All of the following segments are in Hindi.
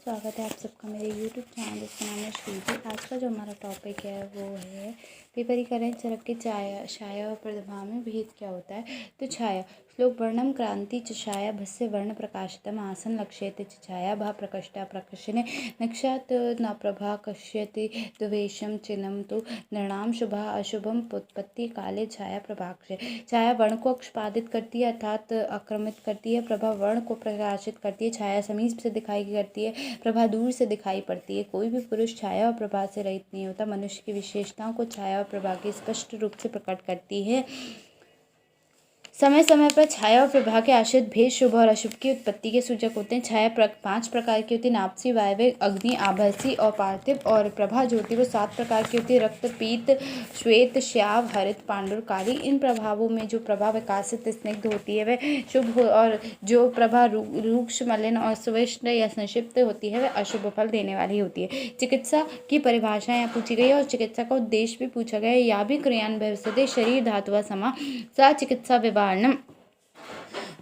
स्वागत है आप सबका मेरे YouTube चैनल जिसका नाम है श्रीजी। आज का जो हमारा टॉपिक है वो है विपरीकरण चरक के छाया और प्रतिभा में भेद क्या होता है। तो छाया श्लोक वर्णम क्रांति च छाया भस्य वर्ण प्रकाशितम आसन लक्ष्यते च छाया भा प्रकष्टा प्रकर्षणे नक्षात न प्रभा कश्यति द्वेषम चिन्हम तो नृणाम शुभा अशुभम उत्पत्ति काले छाया प्रभाक्षे। छाया वर्ण को आच्छादित करती है अर्थात आक्रमित करती है। प्रभा वर्ण को प्रकाशित करती है। छाया समीप से दिखाई करती है, प्रभा दूर से दिखाई पड़ती है। कोई भी पुरुष छाया और प्रभा से रहित नहीं होता। मनुष्य की विशेषताओं को छाया और प्रभा की स्पष्ट रूप से प्रकट करती है। समय समय पर छाया और प्रभा के आश्रित भेद शुभ और अशुभ की उत्पत्ति के सूचक होते हैं। छाया 5 प्रकार की होती है, नापसी, वायव्य, अग्नि, आभासी और पार्थिव। और प्रभा जो होती है वो 7 प्रकार की होती है, रक्त, पीत, श्वेत, श्याव, हरित, पांडुर, काली। इन प्रभावों में जो प्रभा विकासित स्निग्ध होती है वह शुभ और जो प्रभा रूक्ष, मलिन और स्विष्ट या संक्षिप्त होती है वह अशुभ फल देने वाली होती है। चिकित्सा की परिभाषा यहाँ पूछी गई है और चिकित्सा का उद्देश्य भी पूछा गया है। या भी क्रियान्वयस्ते शरीर धातुआ समा सा चिकित्सा विवारणम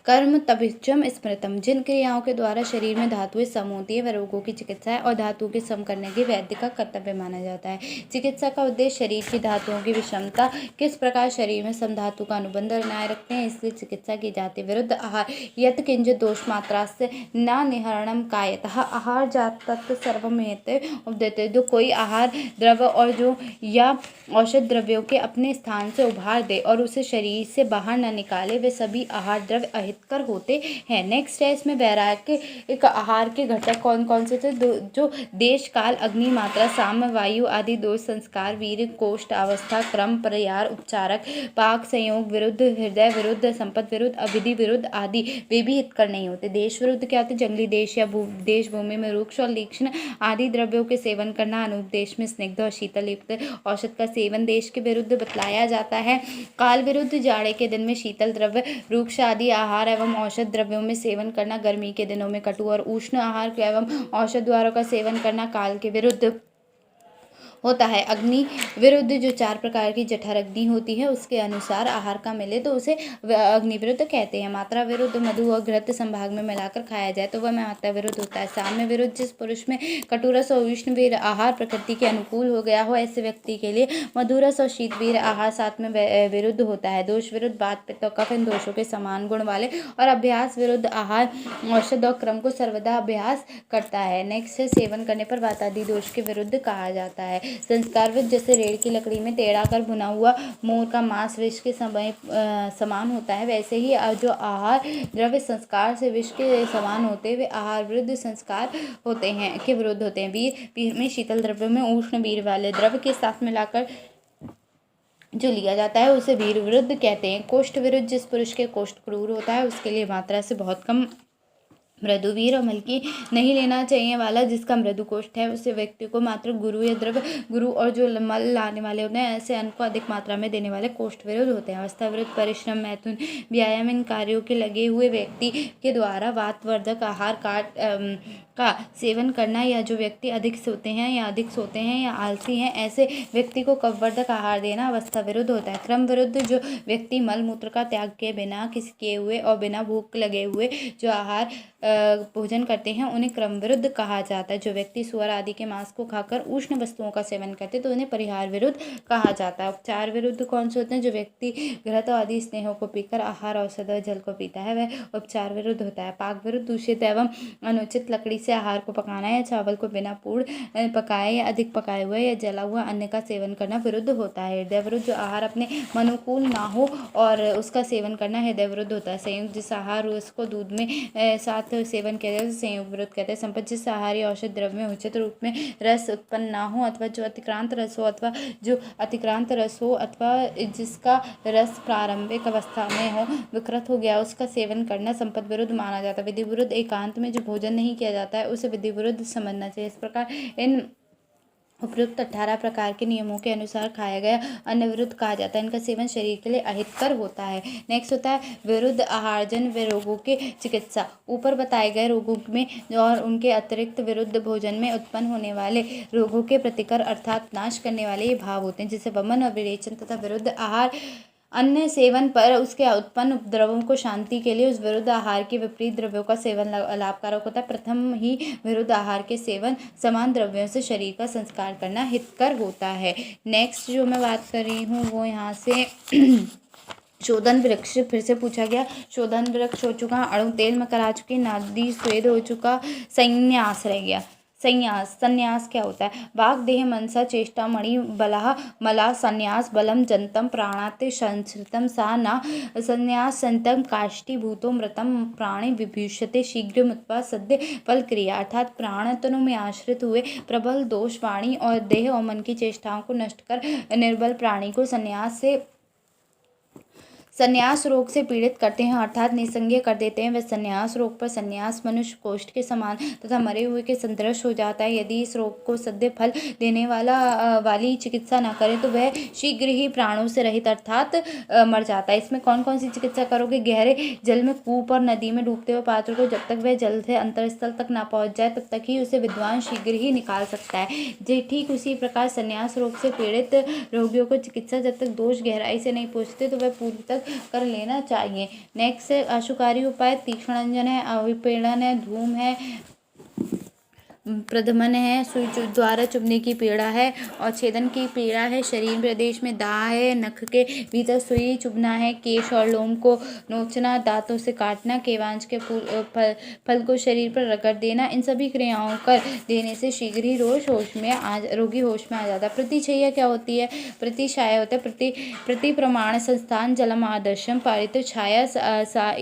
कर्म तभिज्जम स्मृतम। जिन क्रियाओं के द्वारा शरीर में धातुएं सम होती है वह रोगों की चिकित्सा है और धातुओं के सम करने के वैद्य का कर्तव्य माना जाता है। चिकित्सा का उद्देश्य शरीर की धातुओं की विषमता किस प्रकार शरीर में सम धातु का अनुबंध बनाए रखते हैं, इसलिए चिकित्सा की जाती है। विरुद्ध आहार यत किंचित दोष मात्रा से न निहरणम कायतः आहार जात तत्व सर्वमेते उपदेते। जो कोई आहार द्रव्य और जो या औषध द्रव्यों के अपने स्थान से उभार दे और उसे शरीर से बाहर न निकाले वे सभी आहार द्रव्य अहितकर होते हैं। नेक्स्ट है इसमें वैराग्य एक आहार के घटक कौन कौन से थे। जो देश, काल, अग्नि, मात्रा, साम, वायु आदि दोष, संस्कार, वीर, कोष्ठ, अवस्था, क्रम, प्रयार, उपचारक, पाक, संयोग विरुद्ध, हृदय विरुद्ध, संपद विरुद्ध, अविधि विरुद्ध आदि वे भी हितकर नहीं होते। देश विरुद्ध क्या होते? जंगली देश या देश भूमि में रुक्ष और तीक्ष्ण आदि द्रव्यों के सेवन करना। अनूप देश में स्निग्ध और शीतल युक्त औषध का सेवन देश के विरुद्ध बतलाया जाता है। काल विरुद्ध जाड़े के दिन में शीतल द्रव्य, रुक्ष आदि आहार एवं औषध द्रव्यों में सेवन करना। गर्मी के दिनों में कटु और उष्ण आहार एवं औषध द्वारों का सेवन करना काल के विरुद्ध होता है। अग्नि विरुद्ध जो 4 प्रकार की जठर अग्नि होती है उसके अनुसार आहार का मिले तो उसे अग्नि विरुद्ध कहते हैं। मात्रा विरुद्ध मधु और घृत संभाग में मिलाकर खाया जाए तो वह मात्रा विरुद्ध होता है। साम्य विरुद्ध जिस पुरुष में कटुरस और उष्णवीर आहार प्रकृति के अनुकूल हो गया हो ऐसे व्यक्ति के लिए मधुरस और शीतवीर आहार साथ में विरुद्ध होता है। दोष विरुद्ध वात, पित्त और कफ इन दोषों के समान गुण वाले और अभ्यास विरुद्ध आहार, औषध और क्रम को सर्वदा अभ्यास करता है। नेक्स्ट है सेवन करने पर वात आदि दोष के विरुद्ध कहा जाता है। संस्कार विद जैसे रेड़ की लकड़ी में टेढ़ा कर भुना हुआ मोर का मांस विष के समान होता है, वैसे ही जो आहार द्रव्य संस्कार से विष के समान होते वे आहार विरुद्ध संस्कार होते हैं के विरुद्ध होते हैं। वीर में शीतल द्रव्य में उष्ण वीर वाले द्रव्य के साथ मिलाकर जो लिया जाता है उसे वीर विरुद्ध कहते हैं। कोष्ठ विरुद्ध जिस पुरुष के कोष्ठ क्रूर होता है उसके लिए मात्रा से बहुत कम मृदुवीर और मलकी नहीं लेना चाहिए वाला जिसका मृदु कोष्ठ है उसे व्यक्ति को मात्र गुरु या द्रव्य गुरु और जो मल लाने वाले होते हैं ऐसे अन्न को अधिक मात्रा में देने वाले कोष्ठ विरुद्ध होते हैं। अवस्था विरुद्ध परिश्रम, मैथुन, व्यायाम इन कार्यों के लगे हुए व्यक्ति के द्वारा वातवर्धक आहार का सेवन करना या जो व्यक्ति अधिक सोते हैं या आलसी हैं ऐसे व्यक्ति को कफवर्धक आहार देना अवस्था विरुद्ध होता है। क्रम विरुद्ध जो व्यक्ति मल मूत्र का त्याग के बिना किसी किए हुए और बिना भूख लगे हुए जो आहार भोजन करते हैं उन्हें क्रम विरुद्ध कहा जाता है। जो व्यक्ति सुअर आदि के मांस को खाकर उष्ण वस्तुओं का सेवन करते तो उन्हें परिहार विरुद्ध कहा जाता है। उपचार विरुद्ध कौन से होते हैं? जो व्यक्ति घृत आदि स्नेहों को पीकर आहार, औषध और जल को पीता है वह उपचार विरुद्ध होता है। पाक विरुद्ध दूषित एवं अनुचित लकड़ी से आहार को पकाना या चावल को बिना पूर्ण पकाए या अधिक पकाए हुए या जला हुआ अन्न का सेवन करना विरुद्ध होता है। हृदय विरुद्ध जो आहार अपने अनुकूल ना हो और उसका सेवन करना हृदय विरुद्ध होता है। संयुक्त जिस आहार उसको दूध में साथ सेवन किया जाए संयोग विरुद्ध कहते हैं। संपद जिस आहार या औषध द्रव्य में उचित रूप में रस उत्पन्न ना हो अथवा जो अतिक्रांत रस हो अथवा जिसका रस प्रारंभिक अवस्था में हो विकृत हो गया उसका सेवन करना संपद विरुद्ध माना जाता है। विधि विरुद्ध एकांत में जो भोजन नहीं किया जाता है उसे विधि विरुद्ध समझना चाहिए। इस प्रकार इन उपयुक्त 18 प्रकार के नियमों के अनुसार खाया गया अन्न विरुद्ध कहा जाता है। इनका सेवन शरीर के लिए अहितकर होता है। नेक्स्ट होता है विरुद्ध आहारजन व रोगों के चिकित्सा। ऊपर बताए गए रोगों में और उनके अतिरिक्त विरुद्ध भोजन में उत्पन्न होने वाले रोगों के प्रतिकर अर्थात नाश करने वाले ये भाव होते हैं जिसे वमन और विरेचन तथा विरुद्ध आहार अन्य सेवन पर उसके उत्पन्न उपद्रवों को शांति के लिए उस विरुद्ध आहार के विपरीत द्रव्यों का सेवन लाभकारक होता है। प्रथम ही विरुद्ध आहार के सेवन समान द्रव्यों से शरीर का संस्कार करना हितकर होता है। नेक्स्ट जो मैं बात कर रही हूँ वो यहाँ से शोधन वृक्ष फिर से पूछा गया। शोधन वृक्ष हो चुका, अणु तेल में करा चुकी, नादी स्वेद हो चुका, संन्यास रह गया। संन्यास क्या होता है? वाग देह मनसा चेष्टा मणि बलह मला संन्यास बलम जंतम प्राणाते संस्कृतम सा न संन्यास संतम काष्ठीभूतो मृतम प्राणी विभूषते शीघ्र उत्पा सद्य फल क्रिया, अर्थात प्राण तनु में आश्रित हुए प्रबल दोष वाणी और देह और मन की चेष्टाओं को नष्ट कर निर्बल प्राणी को संन्यास रोग से पीड़ित करते हैं, अर्थात निसंज्ञ कर देते हैं। वह संन्यास रोग पर संन्यास मनुष्य कोष्ठ के समान तथा मरे हुए के सदृश हो जाता है। यदि इस रोग को सद्य फल देने वाली चिकित्सा न करे तो वह शीघ्र ही प्राणों से रहित अर्थात मर जाता है। इसमें कौन कौन सी चिकित्सा करोगे? गहरे जल में कूप और नदी में डूबते हुए पात्र को जब तक वह जल से अंतरस्थल तक ना पहुँच जाए तब तक ही उसे विद्वान शीघ्र ही निकाल सकता है। जी ठीक उसी प्रकार संन्यास रोग से पीड़ित रोगियों को चिकित्सा जब तक दोष गहराई से नहीं पहुँचते तो वह पूर्व तक कर लेना चाहिए। नेक्स्ट है अशुकारी उपाय। तीक्ष्णंजन है, अविपीड़न है, धूम है, प्रधमन है, सुई द्वारा चुभने की पीड़ा है और छेदन की पीड़ा है। शरीर प्रदेश में दाह है, नख के भीतर सुई चुभना है, केश और लोम को नोचना, दांतों से काटना, केवांश के फल को शरीर पर रगड़ देना, इन सभी क्रियाओं कर देने से शीघ्र ही रोगी होश में आ जाता है। प्रतिशय्या क्या होती है? प्रतिशय्या होता है प्रति प्रमाण संस्थान जलम आदर्शम पारित छाया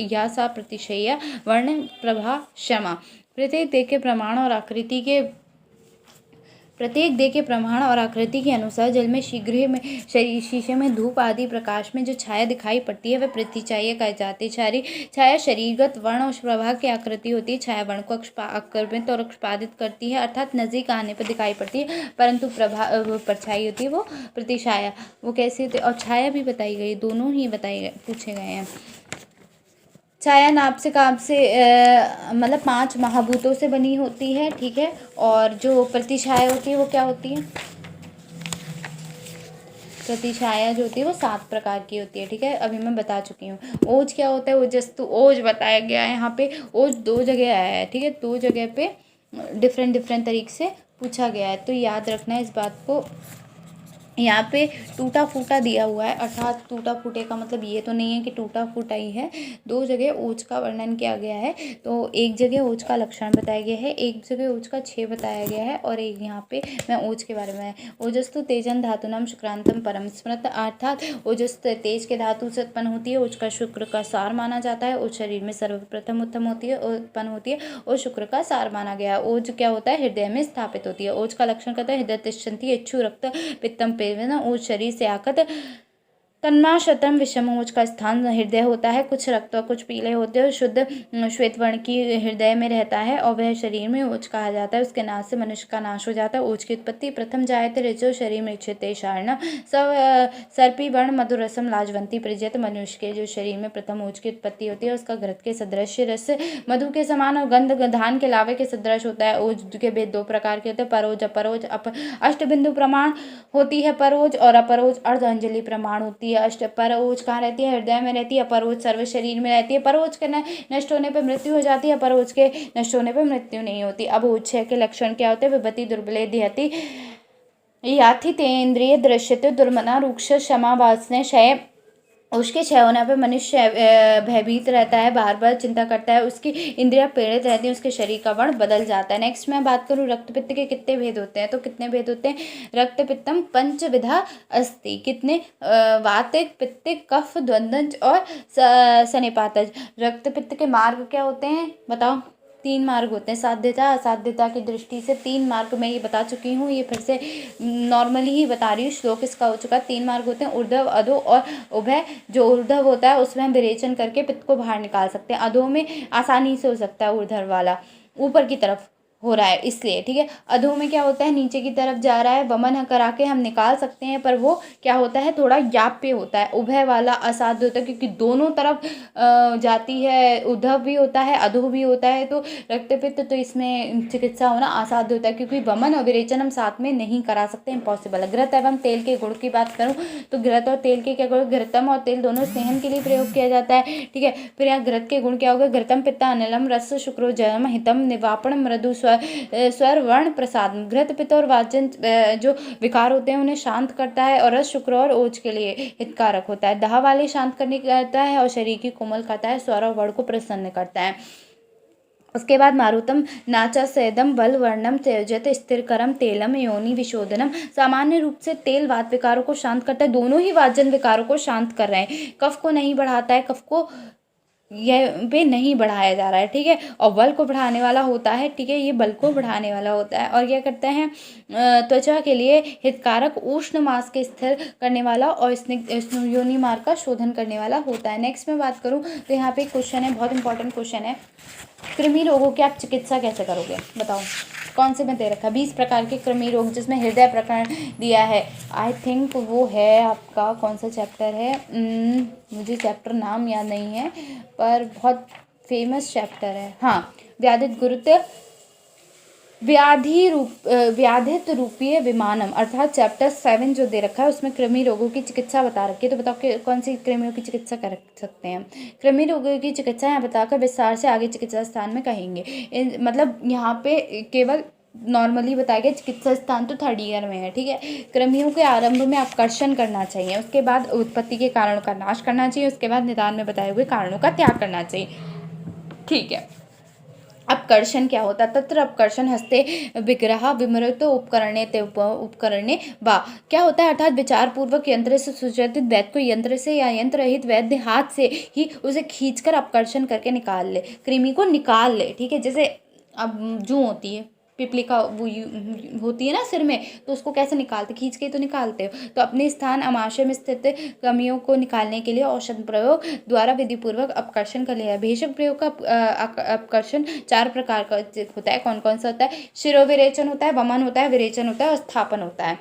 या सा प्रतिशय्या वर्ण प्रभा क्षमा। प्रत्येक देह के प्रमाण और आकृति के अनुसार जल में शीशे में धूप आदि प्रकाश में जो छाया दिखाई पड़ती है वह प्रतिछाया कही जाती है। छाया शरीरगत वर्ण और प्रभा की आकृति होती है। छाया वर्ण को आक्रमित और आच्छादित करती है, अर्थात नजदीक आने पर दिखाई पड़ती है, परंतु परछाई होती है वो प्रतिछाया। वो कैसी होती है? और छाया भी बताई गई, दोनों ही पूछे गए हैं। छाया नाप से काप से मतलब 5 महाभूतों से बनी होती है, ठीक है। और जो प्रतिछाया होती है वो क्या होती है? प्रतिछाया जो होती है वो 7 प्रकार की होती है, ठीक है। अभी मैं बता चुकी हूँ। ओज क्या होता है? ओजस्तु ओज बताया गया है यहाँ पे। ओज 2 जगह आया है, ठीक है। 2 जगह पे डिफरेंट तरीके से पूछा गया है, तो याद रखना है इस बात को। यहाँ पे टूटा फूटा दिया हुआ है, अर्थात टूटा फूटे का मतलब ये तो नहीं है कि टूटा फूटा ही है। 2 जगह ओज का वर्णन किया गया है, तो एक जगह ओज का लक्षण बताया गया है, एक जगह ओज का 6 बताया गया है, और एक यहाँ पे मैं ओज के बारे में। ओजस्तु तेजन धातुनाम शुक्रांतम परम स्मृत, अर्थात ओजस तेज के धातु से उत्पन्न होती है। ओज का शुक्र का सार माना जाता है। ओज शरीर में सर्वप्रथम उत्पन्न होती है और शुक्र का सार माना गया है। ओज क्या होता है? हृदय में स्थापित होती है। ओज का लक्षण कहता है हृदय तिष्ठन्ति इच्छु रक्त पित्तम ओज शरीर से आकत तन्माशतम विषम। ओज का स्थान हृदय होता है। कुछ रक्त और कुछ पीले होते हैं। शुद्ध श्वेत वर्ण की हृदय में रहता है और वह शरीर में ओज कहा जाता है। उसके नाश से मनुष्य का नाश हो जाता है। ओज की उत्पत्ति प्रथम जायते ऋचो शरीर में क्षिते शारण सब सर्पी वर्ण मधुरसम लाजवंती प्रजत। मनुष्य के जो शरीर में प्रथम ओज की उत्पत्ति होती है उसका घृत के सदृश रस मधु के समान और गंध धान के लावे के सदृश होता है। ओज के भेद 2 प्रकार के होते हैं, परोज अपरोज। अष्टबिंदु प्रमाण होती है परोज, और अपरोज अर्ध अंजलि प्रमाण होती है। परोज कहाँ रहती है? हृदय में रहती है। अपरोज सर्व शरीर में रहती है। परोज के नष्ट होने पर मृत्यु हो जाती है, अपरोज के नष्ट होने पर मृत्यु नहीं होती। अब ओज 6 के लक्षण क्या होते हैं? विभति दुर्बले देहति याथि तेन्द्रिय दृश्यते दुर्मना रूक्ष क्षमा वासने क्षय। उसके क्षय होने पर मनुष्य भयभीत रहता है, बार बार चिंता करता है, उसकी इंद्रियां पीड़ित रहती हैं, उसके शरीर का वर्ण बदल जाता है। नेक्स्ट मैं बात करूँ रक्त पित्त के कितने भेद होते हैं, तो कितने भेद होते हैं? रक्त पित्तम पंचविधा अस्ति। कितने? वातिक पित्तिक कफ द्वंद्वज और सनिपातज। रक्त पित्त के मार्ग क्या होते हैं बताओ? 3 मार्ग होते हैं। साध्यता असाध्यता की दृष्टि से 3 मार्ग मैं ये बता चुकी हूँ, ये फिर से नॉर्मली ही बता रही हूँ, श्लोक इसका हो चुका है। 3 मार्ग होते हैं, ऊर्ध्व अधो और उभय। जो ऊर्ध्व होता है उसमें हम विरेचन करके पित्त को बाहर निकाल सकते हैं। अधो में आसानी से हो सकता है ऊर्ध्व वाला, ऊपर की तरफ हो रहा है इसलिए, ठीक है। अधो में क्या होता है, नीचे की तरफ जा रहा है, वमन करा के हम निकाल सकते हैं, पर वो क्या होता है, थोड़ा याप्य होता है। उभय वाला असाध्य होता है, क्योंकि दोनों तरफ जाती है, उद्धव भी होता है, अधो भी होता है, तो रक्तपित्त, तो इसमें चिकित्सा होना असाध्य होता है, क्योंकि वमन और विरेचन हम साथ में नहीं करा सकते, इम्पॉसिबल है। घृत एवं तेल के गुण की बात करूँ तो घृत और तेल के क्या गुण, घृतम और तेल दोनों सेहन के लिए प्रयोग किया जाता है, ठीक है। फिर यहाँ घृत के गुण क्या हो गए, घृतम पित्ता अनिलम रस शुक्रोजयम हितम निवापण मृदु स्वर वर्ण प्रसाद। घृत पित्त और वाजन जो विकार होते हैं उन्हें शांत करता है, और रस शुक्र और ओज के लिए हितकारक होता है। दाह वाले शांत करने करता है, और शरीर की कोमल करता है, स्वर और वर्ण को प्रसन्न करता है। उसके बाद मारुतम नाचा सेदम बल वर्णम त्यजत स्थिरकरम तेलम योनि विशोधनम। सामान्य रूप से तेल वात विकारों को शांत करता है, दोनों ही वाजन विकारों को शांत कर रहे हैं। कफ को नहीं बढ़ाता है, कफ को यह पे नहीं बढ़ाया जा रहा है, ठीक है। और बल को बढ़ाने वाला होता है, ठीक है, ये बल को बढ़ाने वाला होता है। और क्या करते हैं, त्वचा के लिए हितकारक, उष्ण मांस के स्थिर करने वाला, और योनि मार्ग का शोधन करने वाला होता है। नेक्स्ट मैं बात करूँ तो यहाँ पे क्वेश्चन है, बहुत इंपॉर्टेंट क्वेश्चन है, कृमि रोगों की आप चिकित्सा कैसे करोगे, बताओ। कौन से में दे रखा है, 20 प्रकार के कृमि रोग, जिसमें हृदय प्रकरण दिया है। आई थिंक वो है आपका कौन सा चैप्टर है, मुझे चैप्टर नाम याद नहीं है, पर बहुत फेमस चैप्टर है। हाँ, व्याधित गुरुत्व व्याधित रूपीय विमानम, अर्थात चैप्टर 7 जो दे रखा है उसमें कृमि रोगों की चिकित्सा बता रखी है। तो बताओ कि कौन सी कृमियों की चिकित्सा कर सकते हैं। कृमि रोगों की चिकित्सा यहाँ बताकर विस्तार से आगे चिकित्सा स्थान में कहेंगे। मतलब यहाँ पे केवल नॉर्मली बताया गया, चिकित्सा स्थान तो 3rd ईयर में है, ठीक है। कृमियों के आरंभ में अपकर्षण करना चाहिए, उसके बाद उत्पत्ति के कारणों का नाश करना चाहिए, उसके बाद निदान में बताए हुए कारणों का त्याग करना चाहिए, ठीक है। अपकर्षण क्या होता है, तत्र अपकर्षण हस्ते विग्रह विमृत उपकरणे ते उपकरणे वा, क्या होता है, अर्थात विचार पूर्वक यंत्र से सुसज्जित वैद्य को यंत्र से या यंत्र रहित वैद्य हाथ से ही उसे खींचकर अपकर्षण करके निकाल ले, कृमि को निकाल ले, ठीक है। जैसे अब जूं होती है, पिपली का वो होती है ना सिर में, तो उसको कैसे निकालते, खींच के तो निकालते हो। तो अपने स्थान अमाशय में स्थित कृमियों को निकालने के लिए औषध प्रयोग द्वारा विधिपूर्वक अपकर्षण कर लिया है। भेषक प्रयोग का अपकर्षण 4 प्रकार का होता है। कौन कौन सा होता है, शिरोविरेचन होता है, वमन होता है, विरेचन होता है और स्थापन होता है।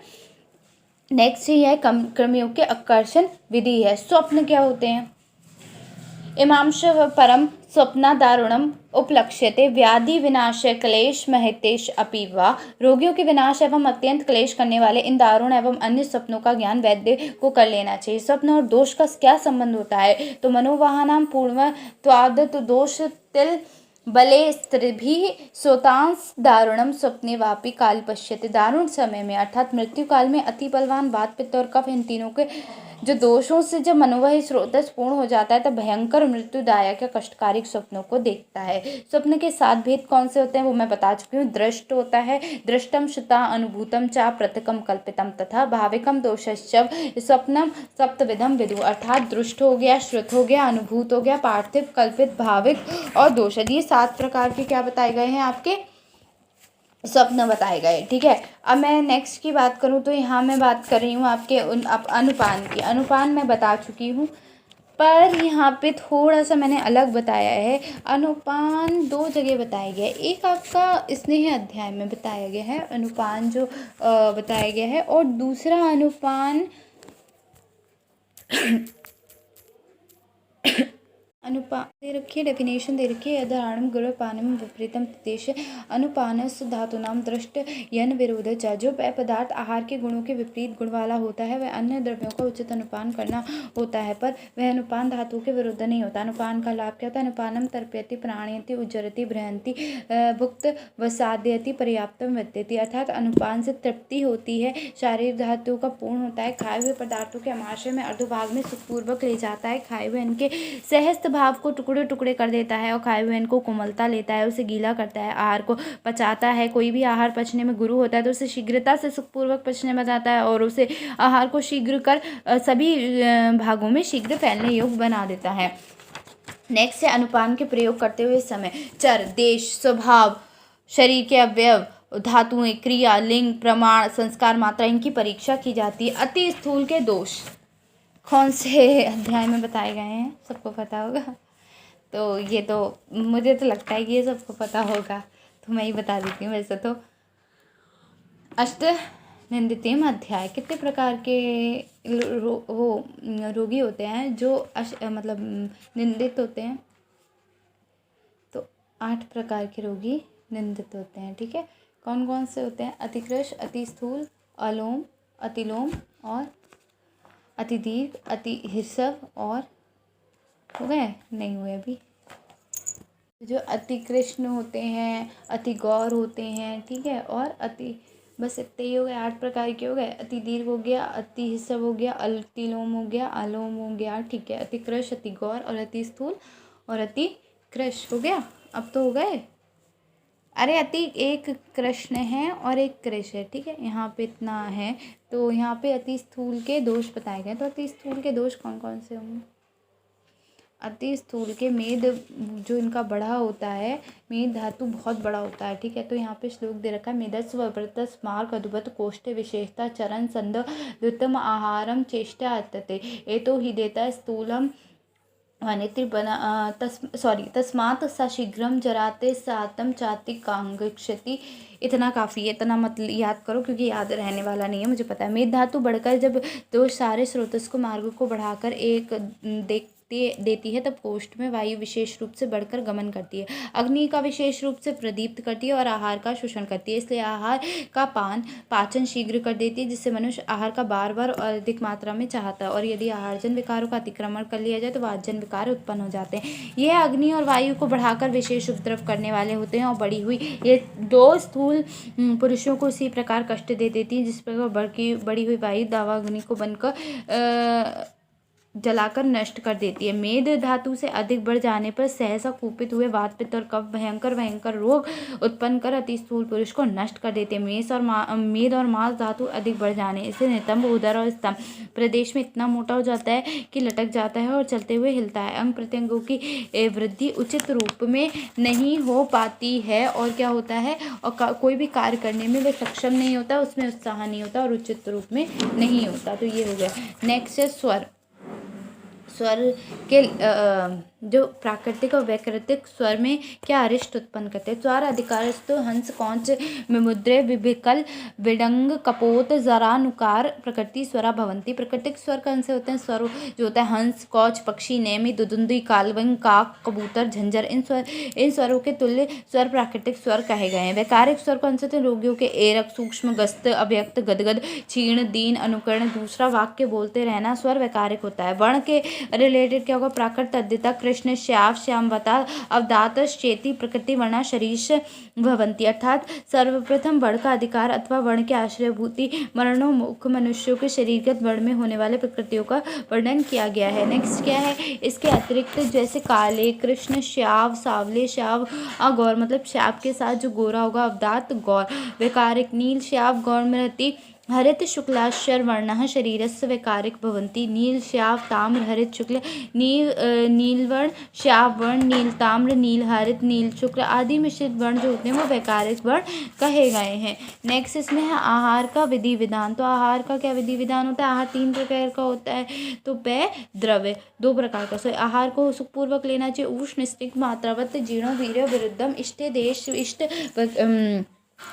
नेक्स्ट ही है कृमियों के अपकर्षण विधि है। स्वप्न क्या होते हैं, इमांश परम स्वप्ना दारुणम उपलक्ष्यते व्याधि विनाशय क्लेश महितेश अपि वा। रोगियों के विनाश एवं अत्यंत क्लेश करने वाले इन दारुण एवं अन्य स्वप्नों का ज्ञान वैद्य को कर लेना चाहिए। स्वप्न और दोष का क्या संबंध होता है, तो मनोवाहनाम पूर्वत्वादत दोष तिल बले स्त्रिभिः सोतांस दारुणम स्वप्ने वापि काल पश्यते। दारुण समय में अर्थात मृत्यु काल में अति बलवान वात पित्त और कफ, इन तीनों के जो दोषों से जब मनोवही स्रोतस पूर्ण हो जाता है तब भयंकर मृत्युदायक या कष्टकारी स्वप्नों को देखता है। स्वप्न के 7 भेद कौन से होते हैं वो मैं बता चुकी हूँ। दृष्ट होता है, दृष्टम श्रुता अनुभूतम चा प्रत्यकम कल्पितम तथा भाविकम दोषश्चव। स्वप्नम सप्तविधम विदु, अर्थात दृष्ट हो गया, श्रुत हो गया, अनुभूत हो गया, पार्थिव, कल्पित, भाविक और दोषद, ये 7 प्रकार के क्या बताए गए हैं, आपके स्वप्न बताए गए, ठीक है। अब मैं नेक्स्ट की बात करूँ तो यहाँ मैं बात कर रही हूँ आपके अनुपान की। अनुपान मैं बता चुकी हूँ, पर यहाँ पे थोड़ा सा मैंने अलग बताया है। अनुपान 2 जगह बताया गया है, एक आपका स्नेह अध्याय में बताया गया है अनुपान जो बताया गया है, और दूसरा अनुपान अनुपान दे रखी है, डेफिनेशन दे रखी है, यदारणम गुणपानम विपरीतम तदेश अनुपानस धातुनाम दृष्ट यन विरोध च। जो पेय पदार्थ आहार के गुणों के विपरीत गुण वाला होता है वह अन्य द्रव्यों का उचित अनुपान करना होता है, पर वह अनुपान धातु के विरुद्ध नहीं होता। अनुपान का लाभ क्या होता है, अनुपानम तर्पयति प्राणयति उज्जरति बृहंति भुक्त वसाद्यति पर्याप्तम विद्यति, अर्थात अनुपान से तृप्ति होती है, शारीरिक धातु का पूर्ण होता है, खाए हुए पदार्थों के आमाशय में अर्धभाग में सुखपूर्वक ले जाता है, खाए हुए इनके सहस्त्र भाव को टुकड़े टुकड़े कर देता है, और खाए हुए इनको कोमलता लेता है, उसे गीला करता है, आहार को पचाता है। कोई भी आहार पचने में गुरु होता है तो उसे शीघ्रता से सुखपूर्वक पचने में जाता है, और उसे आहार को शीघ्र कर सभी भागों में शीघ्र फैलने योग्य बना देता है। नेक्स्ट है अनुपान के प्रयोग करते हुए समय चर, देश, स्वभाव, शरीर के अवयव, धातुएं, क्रिया, लिंग, प्रमाण, संस्कार, मात्रा, इनकी परीक्षा की जाती है। अति स्थूल के दोष कौन से अध्याय में बताए गए हैं, सबको पता होगा। तो ये तो मुझे तो लगता है कि ये सबको पता होगा, तो मैं ही बता देती हूँ वैसे तो। अष्ट निंदितम अध्याय, कितने प्रकार के रोगी होते हैं जो मतलब निंदित होते हैं? तो 8 प्रकार के रोगी निंदित होते हैं, ठीक है। कौन कौन से होते हैं? अतिकृश, अति स्थूल, अलोम, अतिलोम और अति दीर्घ, अति हिस्सव और हो गए? नहीं हुए अभी। जो अति कृष्ण होते हैं, अति गौर होते हैं, ठीक है, और अति, बस इतने ही हो गए, 8 प्रकार के हो गए। अति दीर्घ हो गया, अति हिस्सव हो गया, अतिलोम हो गया, अलोम हो गया, ठीक है, अति कृश, अति गौर और अति स्थूल और अति कृश हो गया। अब तो हो गए। अरे अति एक कृष्ण है और एक कृश है, ठीक है, यहाँ पे इतना है। तो यहाँ पे अति स्थूल के दोष बताए गए। तो अति स्थूल के दोष कौन कौन से होंगे? अति स्थूल के मेद, जो इनका बड़ा होता है, मेद धातु बहुत बड़ा होता है, ठीक है। तो यहाँ पे श्लोक दे रखा है, मेदस्व वृत्तस मार्ग अधुबत कोष्ठे विशेषता चरण संद द्युतम आहारम चेष्टा अतते एतो ही देता स्थूलम वनित्र बना तस्मात् सा शीघ्रम जराते सातम चाति कांगक्षति। इतना काफ़ी है, इतना मत याद करो क्योंकि याद रहने वाला नहीं है, मुझे पता है। मेद धातु बढ़कर जब दो सारे स्रोतस को मार्ग को बढ़ाकर एक देती है तब कोष्ठ में वायु विशेष रूप से बढ़कर गमन करती है, अग्नि का विशेष रूप से प्रदीप्त करती है और आहार का शोषण करती है। इसलिए आहार का पाचन शीघ्र कर देती है, जिससे मनुष्य आहार का बार बार और अधिक मात्रा में चाहता है। और यदि आहारजन विकारों का अतिक्रमण कर लिया जाए तो वातजन विकार उत्पन्न हो जाते हैं। यह अग्नि और वायु को बढ़ाकर विशेष उपद्रव करने वाले होते हैं। और बढ़ी हुई ये 2 स्थूल पुरुषों को इसी प्रकार कष्ट दे देती है जिस प्रकार बढ़ी हुई वायु दावा अग्नि को बनकर जलाकर नष्ट कर देती है। मेद धातु से अधिक बढ़ जाने पर सहसा कुपित हुए वात पित्त और कफ भयंकर रोग उत्पन्न कर अति स्थूल पुरुष को नष्ट कर देते हैं। मेद और मांस धातु अधिक बढ़ जाने से नितंब, उदर और स्तंभ प्रदेश में इतना मोटा हो जाता है कि लटक जाता है और चलते हुए हिलता है। अंग प्रत्यंगों की वृद्धि उचित रूप में नहीं हो पाती है और क्या होता है, और कोई भी कार्य करने में वे सक्षम नहीं होता, उसमें उत्साह नहीं होता और उचित रूप में नहीं होता। तो ये हो गया। नेक्स्ट है स्वर। स्वर के जो प्राकृतिक और वैकृतिक स्वर में क्या अरिष्ट उत्पन्न करते हैं? स्वर अधिकारस्तु हंस, कौंच, मुद्रे, विभिकल, विडंग, कपोत, जरा, नुकार प्रकृति स्वरा भवंती। प्राकृतिक स्वर कौन से होते हैं? स्वर जो होता है हंस, कौच, पक्षी, नेमी, दुदुंदी, कालवंग, काक, कबूतर, झंझर। इन स्वरों के तुल्य स्वर प्राकृतिक स्वर कहे गए हैं। वैकारिक स्वर कौन से होते हैं? रोगियों के एरक, सूक्ष्म, गस्त, अव्यक्त, गदगद, क्षीण, दीन, अनुकरण, दूसरा वाक्य बोलते रहना स्वर वैकारिक होता है। वर्ण के रिलेटेड क्या होगा? प्राकृत, तद्धिता, कृष्ण, श्याव, श्यामवता, अवदात, चेती, प्रकृति, वर्णा, शरीश भवंती। अर्थात सर्वप्रथम वर्ण का अधिकार अथवा वर्ण के आश्रयभूति मरणोन्मुख मनुष्यों के शरीरगत वर्ण में होने वाले प्रकृतियों का वर्णन किया गया है। नेक्स्ट क्या है? इसके अतिरिक्त जैसे काले, कृष्ण, श्याव, सावले, श्याव, गौर मतलब श्याव के साथ जो गोरा होगा, अवदात, गौर। वैकारिक नील, श्याव, गौर में रहती हरित शुक्लाक्षर वर्णः शरीरस्य वैकारिक भवन्ति। नील, श्याव, ताम्र, हरित, शुक्ल, नीलवर्ण, श्याव वर्ण, नील ताम्र, नील हरित, नील शुक्ल आदि मिश्रित वर्ण जो होते हैं वो वैकारिक वर्ण कहे गए हैं। नेक्स्ट इसमें है आहार का विधि विधान। तो आहार का क्या विधि विधान होता है? आहार 3 प्रकार का होता है। तो पेय, द्रव्य 2 प्रकार का। सो आहार को सुखपूर्वक लेना चाहिए। उष्ण, स्निग्ध, मात्रावत, जीर्णो, वीर्य, विरुद्धम, इष्टे देश, इष्ट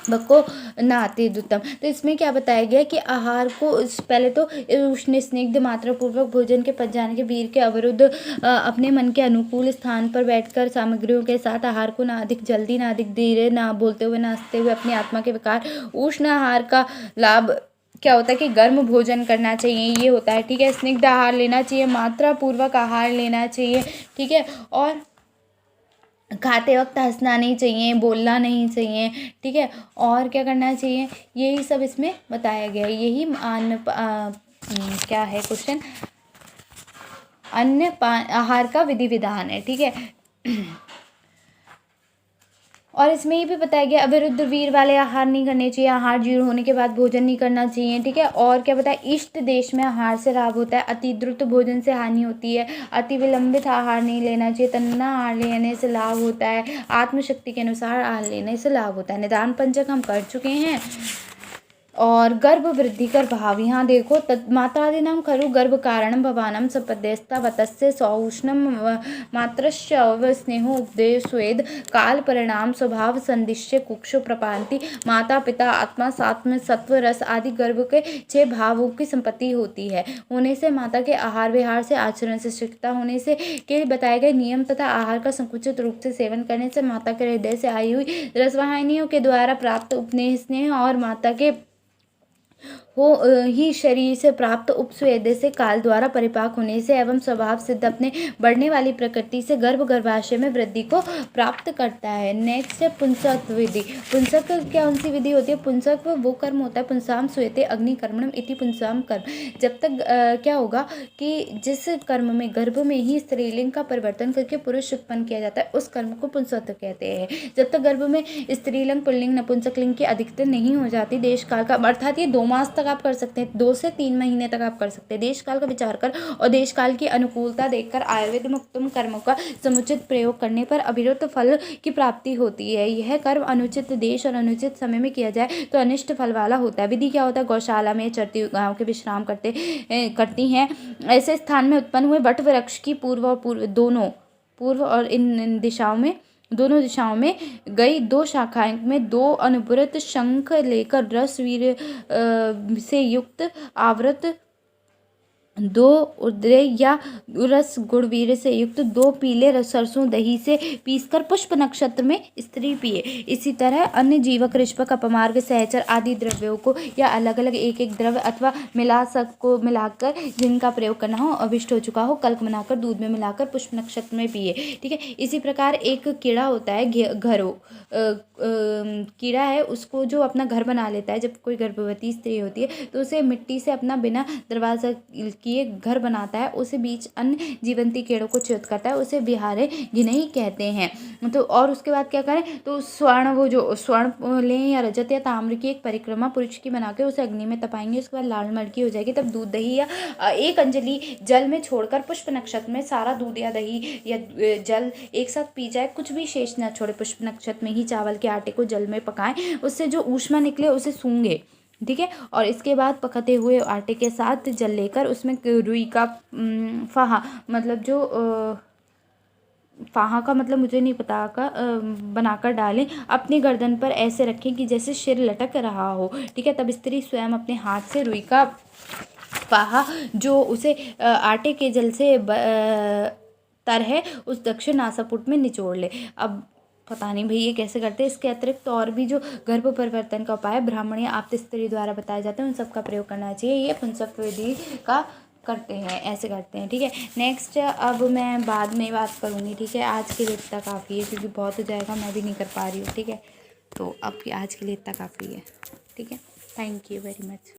बको नाते दुतम। तो इसमें क्या बताया गया कि आहार को पहले तो उष्ण, स्निग्ध, मात्रापूर्वक भोजन के पच जाने के वीर के अवरुद्ध अपने मन के अनुकूल स्थान पर बैठकर सामग्रियों के साथ आहार को ना अधिक जल्दी ना अधिक धीरे, ना बोलते हुए ना हंसते हुए अपनी आत्मा के विकार। उष्ण आहार का लाभ क्या होता है कि गर्म भोजन करना चाहिए, ये होता है, ठीक है। स्निग्ध आहार लेना चाहिए, मात्रापूर्वक आहार लेना चाहिए, ठीक है। और खाते वक्त हंसना नहीं चाहिए, बोलना नहीं चाहिए, ठीक है। और क्या करना चाहिए, यही सब इसमें बताया गया है। यही क्या है क्वेश्चन, आहार का विधि विधान है, ठीक है। और इसमें ये भी बताया गया अविरुद्ध वीर वाले आहार नहीं करने चाहिए, आहार जीर्ण होने के बाद भोजन नहीं करना चाहिए, ठीक है। और क्या बताया, इष्ट देश में आहार से लाभ होता है, अति द्रुत भोजन से हानि होती है, अति विलंबित आहार नहीं लेना चाहिए, तन्ना आहार लेने से लाभ होता है, आत्मशक्ति के अनुसार आहार लेने से लाभ होता है। निदान पंचक हम कर चुके हैं और गर्भ वृद्धि कर भाव, यहाँ देखो मात्रादीनां खलु गर्भ कारणं भवानं सपद्यस्ता वतस्य सौष्णम मात्रस्य स्नेहो उपदेशवेद काल परिणाम स्वभाव संदिश्य कुक्षो प्रपांति। माता पिता आत्मा सात्म सत्व रस आदि गर्भ के 6 भावों की संपत्ति होती है। होने से माता के आहार विहार से आचरण से शिक्षिता होने से के बताए गए नियम तथा आहार का संकुचित रूप से सेवन करने से माता के हृदय से आई हुई रसवाहिनियों के द्वारा प्राप्त उपनेह स्नेह और माता के हो ही शरीर से प्राप्त उपस्वेद से काल द्वारा परिपाक होने से एवं स्वभाव सिद्ध अपने बढ़ने वाली प्रकृति से गर्भाशय में वृद्धि को प्राप्त करता है। नेक्स्ट है पुंसक विधि। पुंसक कौन सी विधि होती है? पुंसक वो कर्म होता है पुंसाम स्वेते अग्नि कर्मणम इति पुंसाम कर्म। जब तक क्या होगा कि जिस कर्म में गर्भ में ही स्त्रीलिंग का परिवर्तन करके पुरुष उत्पन्न किया जाता है उस कर्म को पुंसक कहते हैं। जब तक गर्भ में स्त्रीलिंग पुल्लिंग नपुंसक लिंग की अधिकता नहीं हो जाती देश काल का, अर्थात ये 2 मास तक आप कर सकते हैं, 2 से 3 महीने तक आप कर सकते हैं। देश काल का विचार कर और देश काल की अनुकूलता देखकर आयुर्वेद में उत्तम कर्मों का समुचित प्रयोग करने पर अविरत फल की प्राप्ति होती है। यह कर्म अनुचित देश और अनुचित समय में किया जाए तो अनिष्ट फल वाला होता है। विधि क्या होता है? गौशाला में चरती गांव के विश्राम करती हैं ऐसे स्थान में उत्पन्न हुए वट वृक्ष की पूर्व और इन दिशाओं में दोनों दिशाओं में गई 2 शाखाएं में 2 अनवरत शंख लेकर रस वीर से युक्त आवृत 2 उदय या रस गुड़वीर से युक्त 2 पीले सरसों दही से पीसकर पुष्प नक्षत्र में स्त्री पिए। इसी तरह अन्य जीवक रिष्पक अपमार्ग सहचर आदि द्रव्यों को या अलग अलग एक एक द्रव्य अथवा मिलाकर जिनका प्रयोग करना हो अभिष्ट हो चुका हो कल्क बनाकर दूध में मिलाकर पुष्प नक्षत्र में पिए। ठीक है। इसी प्रकार एक कीड़ा होता है घरों कीड़ा है, उसको जो अपना घर बना लेता है। जब कोई गर्भवती स्त्री होती है तो उसे मिट्टी से अपना बिना दरवाजा किए घर बनाता है, उसे बीच अन्य जीवंती कीड़ों को च्युत करता है, उसे बिहारे घिनई कहते हैं। तो और उसके बाद क्या करें तो स्वर्ण लें या रजत या ताम्र की एक परिक्रमा पुरुष की बना के उसे अग्नि में तपाएंगे। उसके बाद लाल मड़की हो जाएगी, तब दूध दही या 1 अंजलि जल में छोड़कर पुष्प नक्षत्र में सारा दूध या दही या जल एक साथ पी जाए, कुछ भी शेष न छोड़े। पुष्प नक्षत्र में ही चावल के आटे को जल में पकाएं, उससे जो ऊष्मा निकले उसे सूंघे। ठीक है। और इसके बाद पकते हुए आटे के साथ जल लेकर उसमें रुई का फाहा, मतलब जो फाहा का मतलब मुझे नहीं पता का बनाकर डालें, अपनी गर्दन पर ऐसे रखें कि जैसे सिर लटक रहा हो। ठीक है। तब स्त्री स्वयं अपने हाथ से रुई का फाहा जो उसे आटे के जल से तर है उस दक्षिण नासापुट में निचोड़ ले। अब पता नहीं भाई ये कैसे करते हैं। इसके अतिरिक्त तो और भी जो गर्भ परिवर्तन का उपाय ब्राह्मण या आप्त स्त्री द्वारा बताए जाते हैं उन सब का प्रयोग करना चाहिए। ये पुंसक विधि का करते हैं, ऐसे करते हैं। ठीक है। नेक्स्ट अब मैं बाद में बात करूँगी। ठीक है। आज के लिए इतना काफ़ी है क्योंकि बहुत हो जाएगा, मैं भी नहीं कर पा रही हूँ। ठीक है। तो अब आज के लिए इतना काफ़ी है। ठीक है। Thank you very much.